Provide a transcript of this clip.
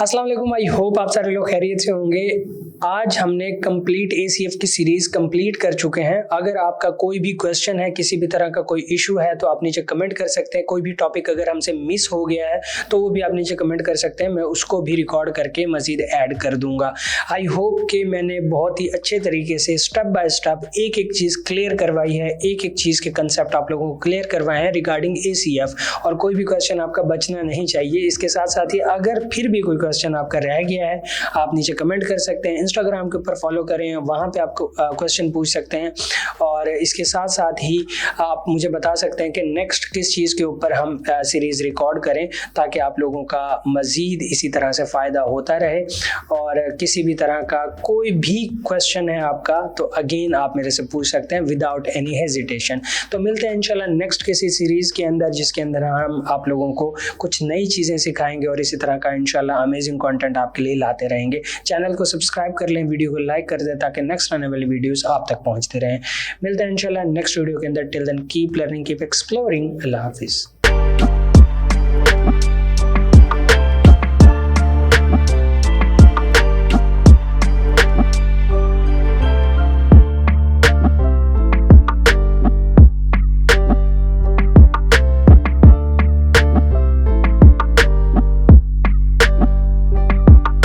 अस्सलाम वालेकुम। I hope आप सारे लोग खैरियत से होंगे। आज हमने कंप्लीट एसीएफ की सीरीज कंप्लीट कर चुके हैं। अगर आपका कोई भी क्वेश्चन है, किसी भी तरह का कोई इशू है तो आप नीचे कमेंट कर सकते हैं। कोई भी टॉपिक अगर हमसे मिस हो गया है तो वो भी आप नीचे कमेंट कर सकते हैं, मैं उसको भी रिकॉर्ड करके मजीद ऐड कर दूंगा। आई होप कि मैंने बहुत ही अच्छे तरीके से स्टेप बाय स्टेप एक एक चीज़ क्लियर करवाई है, एक एक चीज़ के कंसेप्ट आप लोगों को क्लियर करवाए हैं रिगार्डिंग एसीएफ, और कोई भी क्वेश्चन आपका बचना नहीं चाहिए। इसके साथ साथ ही अगर फिर भी कोई क्वेश्चन आपका रह गया है आप नीचे कमेंट कर सकते हैं। इंस्टाग्राम के ऊपर फॉलो करें, वहाँ पे आपको क्वेश्चन पूछ सकते हैं। और इसके साथ साथ ही आप मुझे बता सकते हैं कि नेक्स्ट किस चीज़ के ऊपर हम सीरीज़ रिकॉर्ड करें, ताकि आप लोगों का मज़ीद इसी तरह से फ़ायदा होता रहे। और किसी भी तरह का कोई भी क्वेश्चन है आपका तो अगेन आप मेरे से पूछ सकते हैं विदाउट एनी हेजिटेशन। तो मिलते हैं इंशाल्लाह नेक्स्ट किसी सीरीज़ के अंदर, जिसके अंदर हम आप लोगों को कुछ नई चीज़ें सिखाएंगे और इसी तरह का इंशाल्लाह अमेजिंग कंटेंट आपके लिए लाते रहेंगे। चैनल को सब्सक्राइब कर लें, वीडियो को लाइक कर दें ताकि नेक्स्ट आने वाली वीडियोस आप तक पहुंचते रहें। मिलते हैं इंशाल्लाह नेक्स्ट वीडियो के अंदर। Till then keep learning, keep exploring. Allah हाफिज़।